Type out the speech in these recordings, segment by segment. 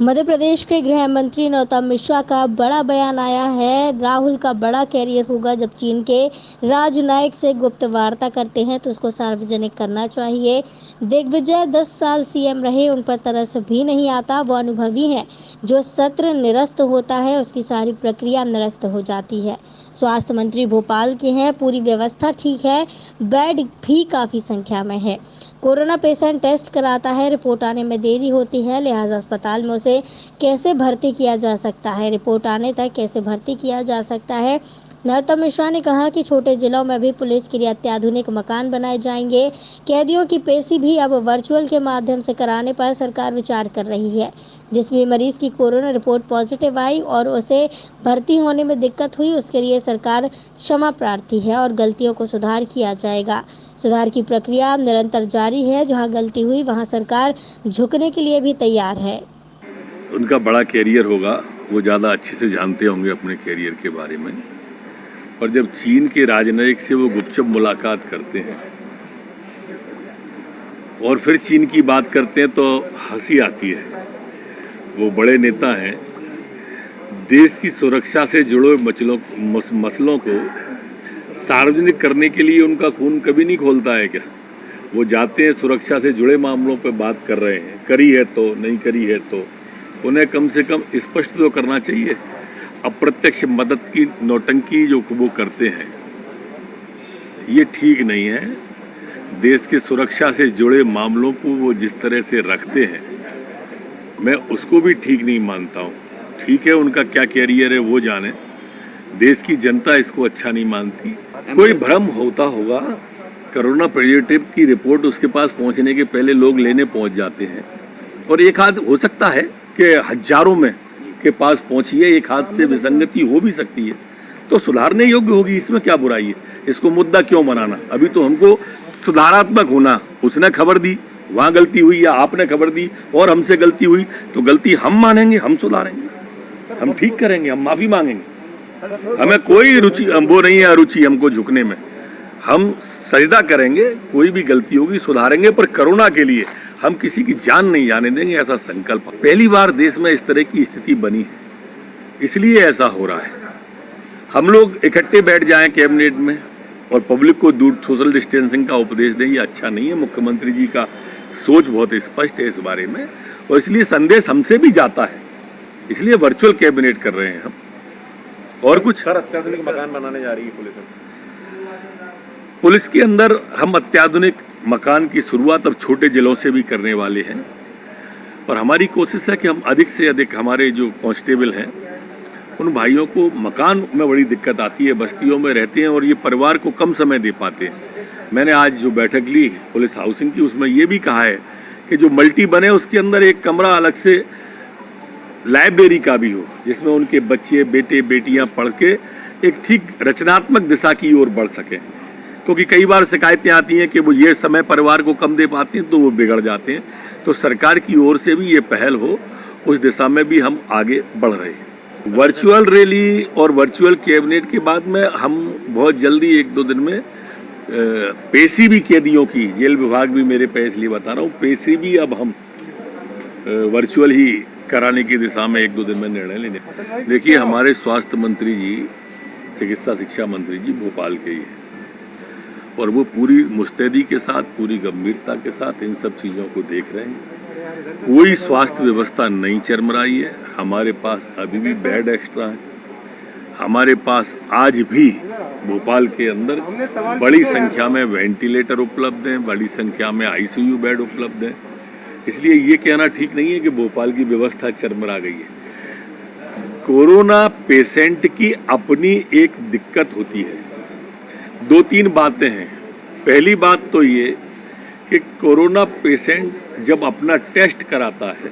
मध्य प्रदेश के गृह मंत्री नरोत्तम मिश्रा का बड़ा बयान आया है। राहुल का बड़ा कैरियर होगा। जब चीन के राजनयिक से गुप्त वार्ता करते हैं तो उसको सार्वजनिक करना चाहिए। दिग्विजय 10 साल सीएम रहे, उन पर तरस भी नहीं आता। वो अनुभवी है। जो सत्र निरस्त होता है उसकी सारी प्रक्रिया निरस्त हो जाती है। स्वास्थ्य मंत्री भोपाल के हैं, पूरी व्यवस्था ठीक है, बेड भी काफ़ी संख्या में है। कोरोना पेशेंट टेस्ट कराता है, रिपोर्ट आने में देरी होती है, लिहाजा अस्पताल में उसे कैसे भर्ती किया जा सकता है, रिपोर्ट आने तक कैसे भर्ती किया जा सकता है। नरोत्तम मिश्रा ने कहा कि छोटे जिलों में भी पुलिस के लिए अत्याधुनिक मकान बनाए जाएंगे। कैदियों की पेशी भी अब वर्चुअल के माध्यम से कराने पर सरकार विचार कर रही है। जिस भी मरीज की कोरोना रिपोर्ट पॉजिटिव आई और उसे भर्ती होने में दिक्कत हुई, उसके लिए सरकार क्षमा प्रार्थी है और गलतियों को सुधार किया जाएगा। सुधार की प्रक्रिया निरंतर जारी है। जहां गलती हुई वहां सरकार झुकने के लिए भी तैयार है। उनका बड़ा कैरियर होगा, वो ज़्यादा अच्छे से जानते होंगे अपने कैरियर के बारे में। और जब चीन के राजनयिक से वो गुपचुप मुलाकात करते हैं और फिर चीन की बात करते हैं तो हंसी आती है। वो बड़े नेता हैं, देश की सुरक्षा से जुड़े मसलों को सार्वजनिक करने के लिए उनका खून कभी नहीं खोलता है क्या? वो जाते हैं, सुरक्षा से जुड़े मामलों पर बात कर रहे हैं, करी है तो नहीं करी है तो उन्हें कम से कम स्पष्ट तो करना चाहिए। अप्रत्यक्ष मदद की नौटंकी जो वो करते हैं ये ठीक नहीं है। देश की सुरक्षा से जुड़े मामलों को वो जिस तरह से रखते हैं मैं उसको भी ठीक नहीं मानता हूँ। ठीक है, उनका क्या कैरियर है वो जाने, देश की जनता इसको अच्छा नहीं मानती। कोई भ्रम होता होगा। कोरोना पॉजिटिव की रिपोर्ट उसके पास पहुंचने के पहले लोग लेने पहुंच जाते हैं और एक हाथ हो सकता है कि हजारों में के पास पहुंची है, एक हाथ से विसंगति हो भी सकती है, तो सुधारने योग्य होगी। इसमें क्या बुराई है? इसको मुद्दा क्यों बनाना? अभी तो हमको सुधारात्मक होना। उसने खबर दी, वहां गलती हुई, या आपने खबर दी और हमसे गलती हुई, तो गलती हम मानेंगे, हम सुधारेंगे, हम ठीक करेंगे, हम माफी मांगेंगे। हमें कोई रुचि वो नहीं है, अरुचि हमको झुकने में। हम सजदा करेंगे, कोई भी गलती होगी सुधारेंगे, पर कोरोना के लिए हम किसी की जान नहीं जाने देंगे, ऐसा संकल्प। पहली बार देश में इस तरह की स्थिति बनी है, इसलिए ऐसा हो रहा है। हम लोग इकट्ठे बैठ जाएं कैबिनेट में और पब्लिक को दूर सोशल डिस्टेंसिंग का उपदेश दें, ये अच्छा नहीं है। मुख्यमंत्री जी का सोच बहुत स्पष्ट है इस बारे में और इसलिए संदेश हमसे भी जाता है, इसलिए वर्चुअल कैबिनेट कर रहे हैं हम। और कुछ सर, अत्याधुनिक मकान बनाने जा रही है पुलिस के अंदर। हम अत्याधुनिक मकान की शुरुआत अब छोटे जिलों से भी करने वाले हैं और हमारी कोशिश है कि हम अधिक से अधिक, हमारे जो कांस्टेबल हैं उन भाइयों को, मकान में बड़ी दिक्कत आती है, बस्तियों में रहते हैं और ये परिवार को कम समय दे पाते हैं। मैंने आज जो बैठक ली पुलिस हाउसिंग की, उसमें ये भी कहा है कि जो मल्टी बने उसके अंदर एक कमरा अलग से लाइब्रेरी का भी हो, जिसमें उनके बच्चे बेटे बेटियां पढ़ के एक ठीक रचनात्मक दिशा की ओर बढ़ सकें। क्योंकि कई बार शिकायतें आती हैं कि वो ये समय परिवार को कम दे पाते हैं तो वो बिगड़ जाते हैं। तो सरकार की ओर से भी ये पहल हो, उस दिशा में भी हम आगे बढ़ रहे हैं। वर्चुअल रैली और वर्चुअल कैबिनेट के बाद में हम बहुत जल्दी 1-2 दिन में पेशी भी कैदियों की, जेल विभाग भी मेरे पे, इसलिए बता रहा हूँ, पेशी भी अब हम वर्चुअल ही कराने की दिशा में 1-2 दिन में निर्णय लेने। देखिए, हमारे स्वास्थ्य मंत्री जी, चिकित्सा शिक्षा मंत्री जी भोपाल के ही हैं और वो पूरी मुस्तैदी के साथ, पूरी गंभीरता के साथ इन सब चीज़ों को देख रहे हैं। कोई स्वास्थ्य व्यवस्था नहीं चरमराई है। हमारे पास अभी भी बेड एक्स्ट्रा है। हमारे पास आज भी भोपाल के अंदर बड़ी संख्या में वेंटिलेटर उपलब्ध हैं, बड़ी संख्या में आईसीयू बेड उपलब्ध हैं। इसलिए ये कहना ठीक नहीं है कि भोपाल की व्यवस्था चरमरा गई है। कोरोना पेशेंट की अपनी एक दिक्कत होती है। 2-3 बातें हैं। पहली बात तो ये कि कोरोना पेशेंट जब अपना टेस्ट कराता है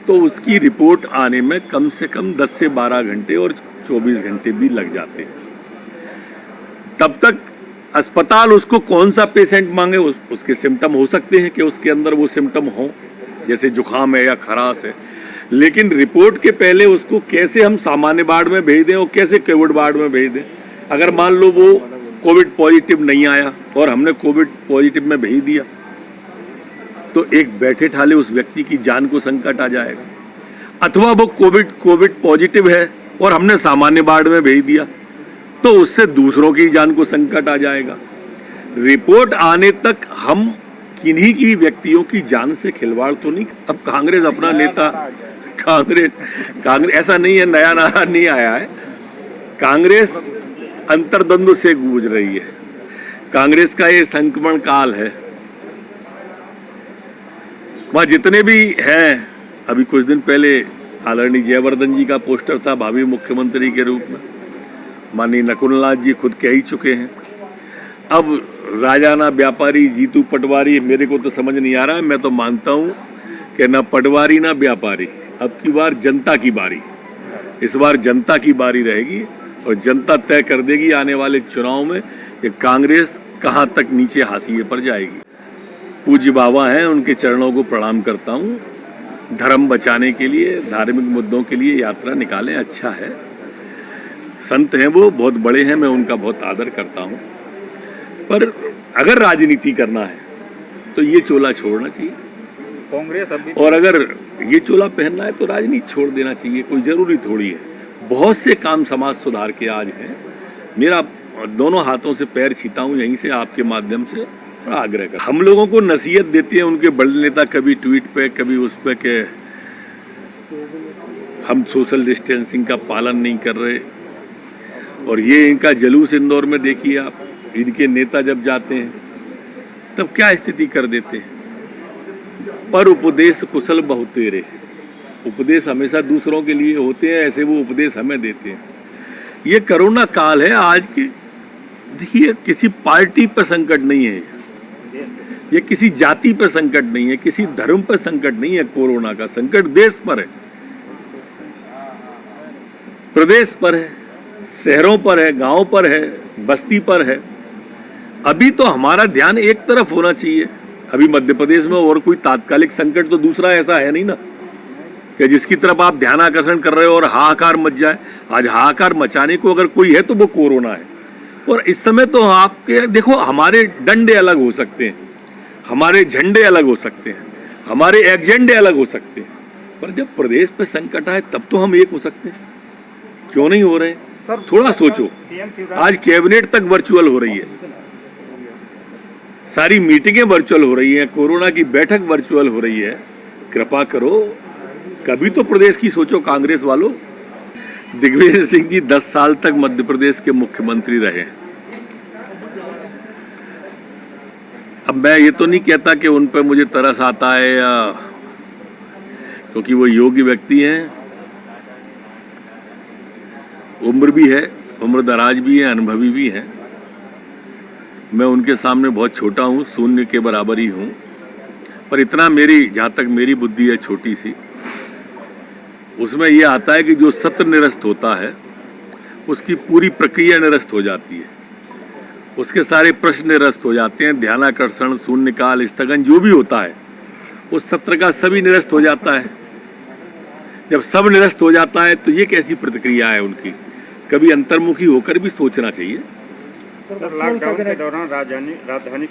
तो उसकी रिपोर्ट आने में कम से कम 10 से 12 घंटे और 24 घंटे भी लग जाते हैं। तब तक अस्पताल उसको कौन सा पेशेंट मांगे, उसके सिम्टम हो सकते हैं कि उसके अंदर वो सिम्टम हो, जैसे जुकाम है या खराश है, लेकिन रिपोर्ट के पहले उसको कैसे हम सामान्य वार्ड में भेज दें और कैसे कोविड वार्ड में भेज दें। अगर मान लो वो कोविड पॉजिटिव नहीं आया और हमने कोविड पॉजिटिव में भेज दिया तो एक बैठे ठाले उस व्यक्ति की जान को संकट आ जाएगा। अथवा वो कोविड पॉजिटिव है और हमने सामान्य वार्ड में भेज दिया, तो उससे दूसरों की जान को संकट आ जाएगा। रिपोर्ट आने तक हम किन्हीं की व्यक्तियों की जान से खिलवाड़ तो नहीं। अब कांग्रेस अपना नेता, कांग्रेस ऐसा नहीं है, नया नारा नहीं आया है। कांग्रेस अंतर्द्वंद से गूंज रही है। कांग्रेस का ये संक्रमण काल है। वहां जितने भी हैं, अभी कुछ दिन पहले आदरणीय जयवर्धन जी का पोस्टर था भावी मुख्यमंत्री के रूप में, माननीय नकुलनाथ जी खुद कह ही चुके हैं। अब राजाना व्यापारी, जीतू पटवारी, मेरे को तो समझ नहीं आ रहा है। मैं तो मानता हूं कि ना पटवारी ना व्यापारी, अब की बार जनता की बारी, इस बार जनता की बारी रहेगी और जनता तय कर देगी आने वाले चुनाव में कि कांग्रेस कहां तक नीचे हाशिए पर जाएगी। पूज्य बाबा हैं, उनके चरणों को प्रणाम करता हूं। धर्म बचाने के लिए, धार्मिक मुद्दों के लिए यात्रा निकालें, अच्छा है। संत हैं, वो बहुत बड़े हैं, मैं उनका बहुत आदर करता हूं। पर अगर राजनीति करना है तो ये चोला छोड़ना चाहिए कांग्रेस अभी, और अगर ये चोला पहनना है तो राजनीति छोड़ देना चाहिए। कोई जरूरी थोड़ी है। बहुत से काम समाज सुधार के आज हैं। मेरा दोनों हाथों से पैर छीता हूं यहीं से, आपके माध्यम से आग्रह कर। हम लोगों को नसीहत देते हैं उनके बड़े नेता, कभी ट्वीट पे कभी उस पे के हम सोशल डिस्टेंसिंग का पालन नहीं कर रहे। और ये इनका जुलूस इंदौर में देखिए आप, इनके नेता जब जाते हैं तब क्या स्थिति कर देते हैं। पर उपदेश कुशल बहुतेरे, उपदेश हमेशा दूसरों के लिए होते हैं, ऐसे वो उपदेश हमें देते हैं। ये कोरोना काल है आज की। देखिए, किसी पार्टी पर संकट नहीं है, ये किसी जाति पर संकट नहीं है, किसी धर्म पर संकट नहीं है। कोरोना का संकट देश पर है, प्रदेश पर है, शहरों पर है, गांव पर है, बस्ती पर है। अभी तो हमारा ध्यान एक तरफ होना चाहिए। अभी मध्य प्रदेश में और कोई तात्कालिक संकट तो दूसरा ऐसा है नहीं ना कि जिसकी तरफ आप ध्यान आकर्षण कर रहे हो और हाहाकार मच जाए। आज हाहाकार मचाने को अगर कोई है तो वो कोरोना है। और इस समय तो आपके देखो, हमारे डंडे अलग हो सकते हैं, हमारे झंडे अलग हो सकते हैं, हमारे एजेंडे अलग हो सकते हैं, पर जब प्रदेश पे संकट आए तब तो हम एक हो सकते हैं। क्यों नहीं हो रहे? थोड़ा सोचो। आज कैबिनेट तक वर्चुअल हो रही है, सारी मीटिंगें वर्चुअल हो रही हैं, कोरोना की बैठक वर्चुअल हो रही है। कृपा करो, कभी तो प्रदेश की सोचो कांग्रेस वालों। दिग्विजय सिंह जी 10 साल तक मध्य प्रदेश के मुख्यमंत्री रहे। अब मैं ये तो नहीं कहता कि उन पर मुझे तरस आता है, या क्योंकि वो योग्य व्यक्ति हैं, उम्र भी है, उम्र दराज भी है, अनुभवी भी हैं। मैं उनके सामने बहुत छोटा हूँ, शून्य के बराबर ही हूँ। पर इतना मेरी, जहाँ तक मेरी बुद्धि है छोटी सी, उसमें यह आता है कि जो सत्र निरस्त होता है उसकी पूरी प्रक्रिया निरस्त हो जाती है, उसके सारे प्रश्न निरस्त हो जाते हैं। ध्यानाकर्षण, शून्यकाल, स्थगन जो भी होता है उस सत्र का सभी निरस्त हो जाता है। जब सब निरस्त हो जाता है तो ये कैसी प्रतिक्रिया है उनकी? कभी अंतर्मुखी होकर भी सोचना चाहिए। लॉकडाउन के दौरान राजधानी